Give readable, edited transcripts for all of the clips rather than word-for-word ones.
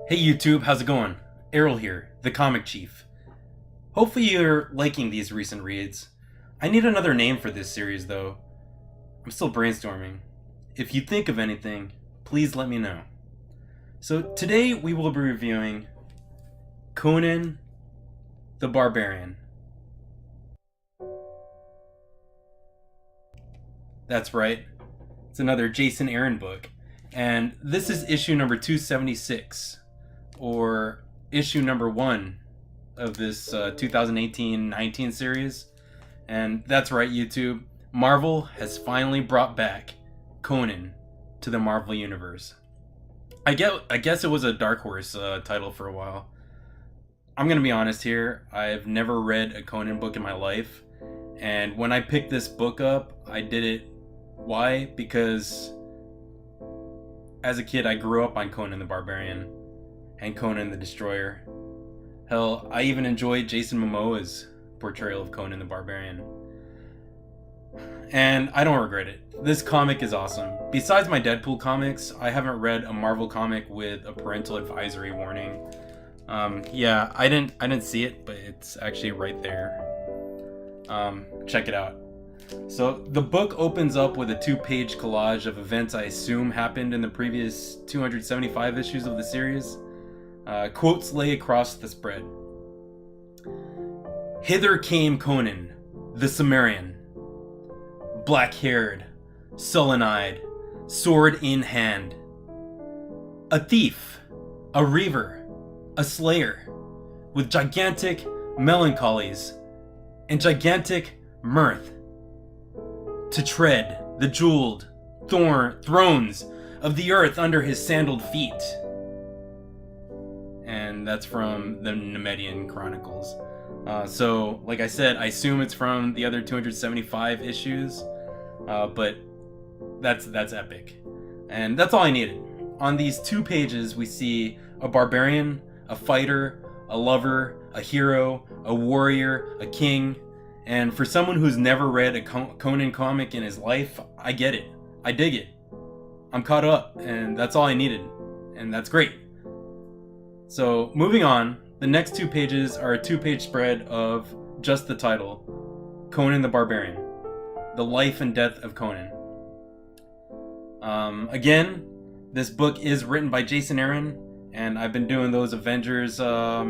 Hey YouTube, how's it going? Errol here, the Comic Chief. Hopefully you're liking these recent reads. I need another name for this series though. I'm still brainstorming. If you think of anything, please let me know. So today we will be reviewing Conan the Barbarian. That's right, it's another Jason Aaron book. And this is issue number 276. Or issue number 1 of this 2018-19 series. And that's right, YouTube. Marvel has finally brought back Conan to the Marvel Universe. I guess it was a Dark Horse title for a while. I'm gonna be honest here. I've never read a Conan book in my life. And when I picked this book up, I did it. Why? Because as a kid, I grew up on Conan the Barbarian and Conan the Destroyer. Hell, I even enjoyed Jason Momoa's portrayal of Conan the Barbarian. And I don't regret it. This comic is awesome. Besides my Deadpool comics, I haven't read a Marvel comic with a parental advisory warning. Yeah, I didn't see it, but it's actually right there. Check it out. So the book opens up with a 2-page collage of events I assume happened in the previous 275 issues of the series. Quotes lay across the spread. Hither came Conan, the Cimmerian, black-haired, sullen-eyed, sword in hand. A thief, a reaver, a slayer, with gigantic melancholies and gigantic mirth, to tread the jeweled thrones of the earth under his sandaled feet. And that's from the Nemedian Chronicles. So, like I said, I assume it's from the other 275 issues, but that's epic. And that's all I needed. On these 2 pages, we see a barbarian, a fighter, a lover, a hero, a warrior, a king. And for someone who's never read a Conan comic in his life, I get it. I dig it. I'm caught up, and that's all I needed. And that's great. So, moving on, the next 2 pages are a 2-page spread of just the title, Conan the Barbarian, The Life and Death of Conan. Again, this book is written by Jason Aaron, and I've been doing those Avengers, the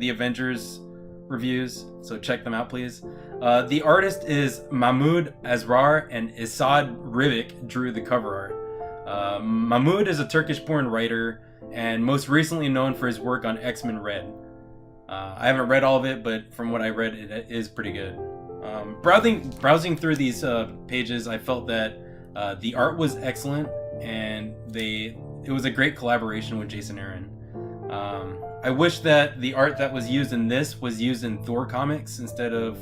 Avengers reviews, so check them out, please. The artist is Mahmoud Asrar, and Isad Rivik drew the cover art. Mahmoud is a Turkish-born writer, and most recently known for his work on X-Men Red. I haven't read all of it, but from what I read, it is pretty good. Browsing through these pages, I felt that the art was excellent, and it was a great collaboration with Jason Aaron. I wish that the art that was used in this was used in Thor comics instead of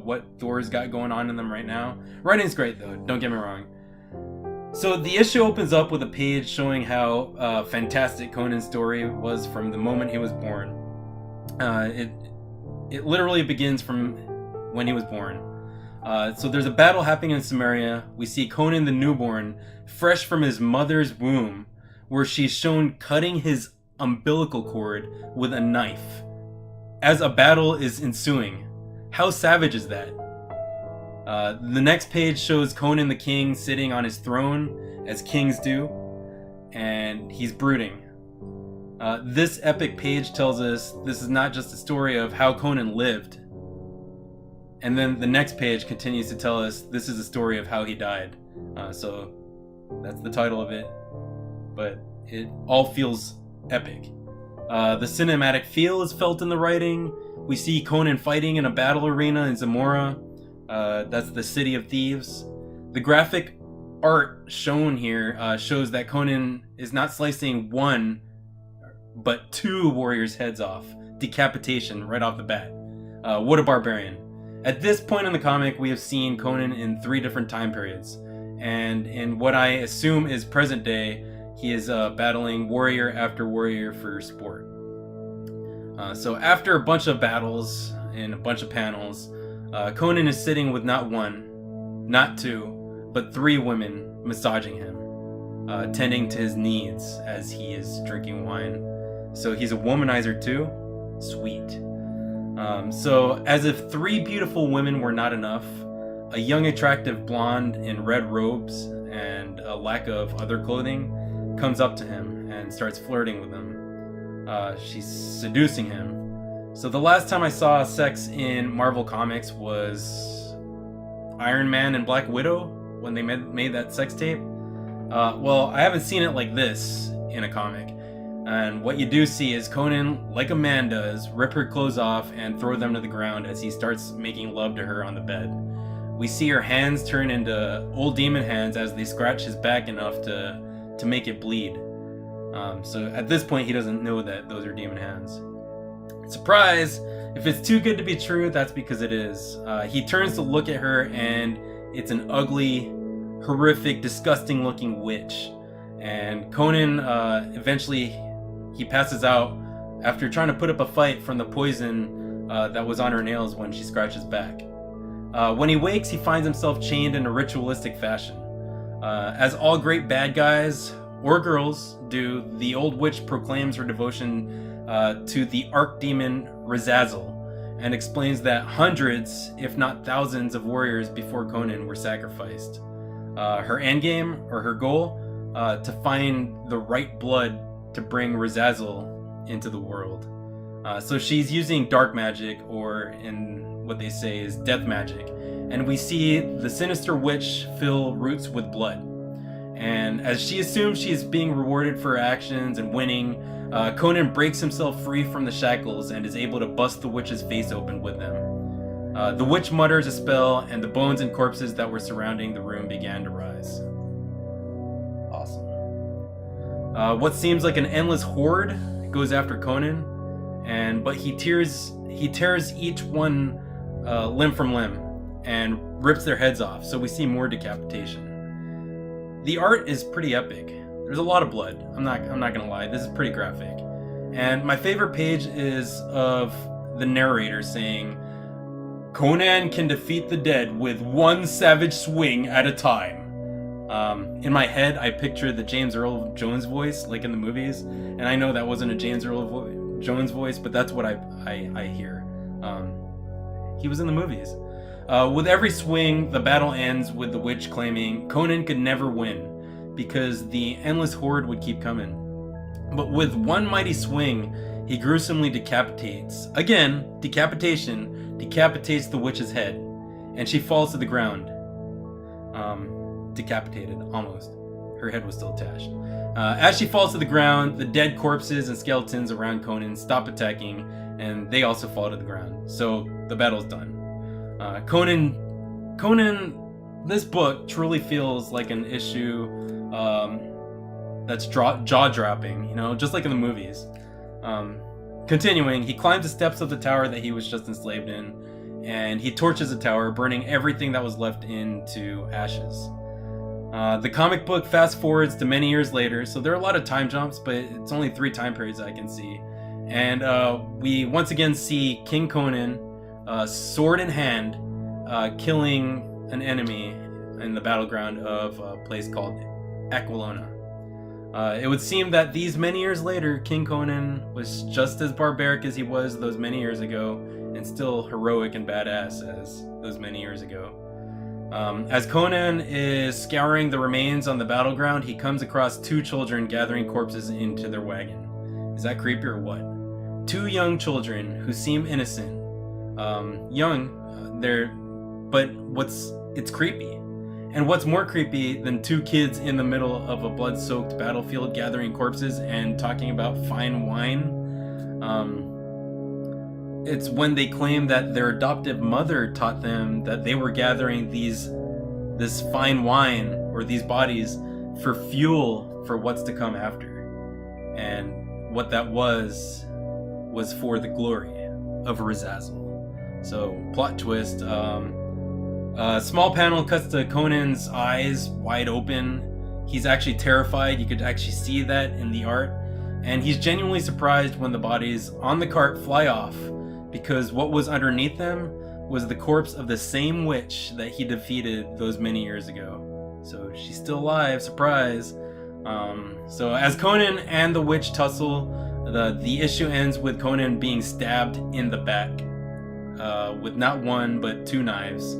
what Thor's got going on in them right now. Writing's great though, don't get me wrong. So the issue opens up with a page showing how fantastic Conan's story was from the moment he was born. It literally begins from when he was born. So there's a battle happening in Samaria. We see Conan the newborn, fresh from his mother's womb, where she's shown cutting his umbilical cord with a knife as a battle is ensuing. How savage is that? The next page shows Conan the king sitting on his throne, as kings do, and he's brooding. This epic page tells us this is not just a story of how Conan lived. And then the next page continues to tell us this is a story of how he died. So that's the title of it. But it all feels epic. The cinematic feel is felt in the writing. We see Conan fighting in a battle arena in Zamora. That's the city of thieves. The graphic art shown here shows that Conan is not slicing 1, but 2 warriors' heads off. Decapitation right off the bat. What a barbarian. At this point in the comic, we have seen Conan in 3 different time periods. And in what I assume is present day, he is battling warrior after warrior for sport. So after a bunch of battles and a bunch of panels, Conan is sitting with not 1, not 2, but 3 women massaging him. tending to his needs as he is drinking wine. So he's a womanizer too? Sweet. So as if 3 beautiful women were not enough, a young attractive blonde in red robes and a lack of other clothing comes up to him and starts flirting with him. She's seducing him. So the last time I saw sex in Marvel Comics was Iron Man and Black Widow, when they made that sex tape. Well, I haven't seen it like this in a comic. And what you do see is Conan, like a man does, rip her clothes off and throw them to the ground as he starts making love to her on the bed. We see her hands turn into old demon hands as they scratch his back enough to make it bleed. So at this point, he doesn't know that those are demon hands. Surprise! If it's too good to be true, that's because it is. He turns to look at her, and it's an ugly, horrific, disgusting looking witch. And Conan, eventually, he passes out after trying to put up a fight from the poison that was on her nails when she scratched his back. When he wakes, he finds himself chained in a ritualistic fashion. As all great bad guys, or girls, do, the old witch proclaims her devotion to the archdemon Razazel, and explains that hundreds, if not thousands, of warriors before Conan were sacrificed. Her endgame, or her goal, to find the right blood to bring Razazel into the world. So she's using dark magic, or in what they say is death magic, and we see the sinister witch fill roots with blood. And as she assumes she is being rewarded for her actions and winning, Conan breaks himself free from the shackles and is able to bust the witch's face open with them. The witch mutters a spell, and the bones and corpses that were surrounding the room began to rise. Awesome. What seems like an endless horde goes after Conan, but he tears each one limb from limb and rips their heads off. So we see more decapitation. The art is pretty epic. There's a lot of blood. I'm not gonna lie. This is pretty graphic. And my favorite page is of the narrator saying, "Conan can defeat the dead with one savage swing at a time." In my head, I picture the James Earl Jones voice, like in the movies, and I know that wasn't a James Earl Jones voice, but that's what I hear. He was in the movies. With every swing, the battle ends with the witch claiming Conan could never win, because the endless horde would keep coming. But with one mighty swing, he gruesomely decapitates. Again, decapitation decapitates the witch's head, and she falls to the ground. Decapitated, almost. Her head was still attached. As she falls to the ground, the dead corpses and skeletons around Conan stop attacking, and they also fall to the ground. So the battle's done. Conan, this book truly feels like an issue that's jaw-dropping, just like in the movies. Continuing, he climbs the steps of the tower that he was just enslaved in, and he torches the tower, burning everything that was left into ashes. The comic book fast forwards to many years later, so there are a lot of time jumps, but it's only 3 time periods I can see. And we once again see King Conan, sword in hand, killing an enemy in the battleground of a place called Aquilona. It would seem that these many years later, King Conan was just as barbaric as he was those many years ago, and still heroic and badass as those many years ago. As Conan is scouring the remains on the battleground, he comes across 2 children gathering corpses into their wagon. Is that creepy or what? 2 young children who seem innocent. It's creepy. And what's more creepy than 2 kids in the middle of a blood-soaked battlefield gathering corpses and talking about fine wine? It's when they claim that their adoptive mother taught them that they were gathering this fine wine, or these bodies, for fuel for what's to come after. And what that was for the glory of Razazel. So, plot twist, a small panel cuts to Conan's eyes wide open. He's actually terrified. You could actually see that in the art. And he's genuinely surprised when the bodies on the cart fly off, because what was underneath them was the corpse of the same witch that he defeated those many years ago. So she's still alive, surprise. So as Conan and the witch tussle, the issue ends with Conan being stabbed in the back with not one but 2 knives,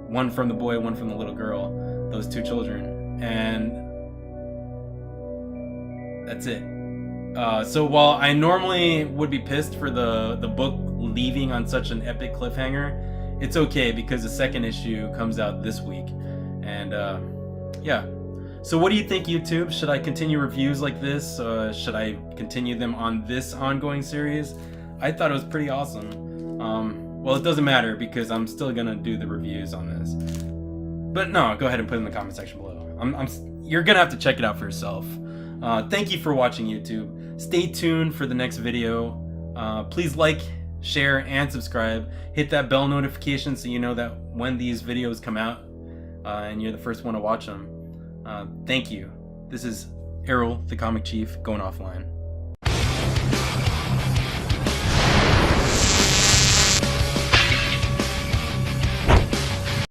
one from the boy, one from the little girl, those 2 children, and that's it. So while I normally would be pissed for the book leaving on such an epic cliffhanger, it's okay because the 2nd issue comes out this week. And yeah. So what do you think, YouTube? Should I continue reviews like this? Should I continue them on this ongoing series? I thought it was pretty awesome. Well, it doesn't matter because I'm still gonna do the reviews on this. But no, go ahead and put it in the comment section below. You're gonna have to check it out for yourself. Thank you for watching, YouTube. Stay tuned for the next video. Please like, share, and subscribe. Hit that bell notification so you know that when these videos come out and you're the first one to watch them. Thank you. This is Errol, the Comic Chief, going offline.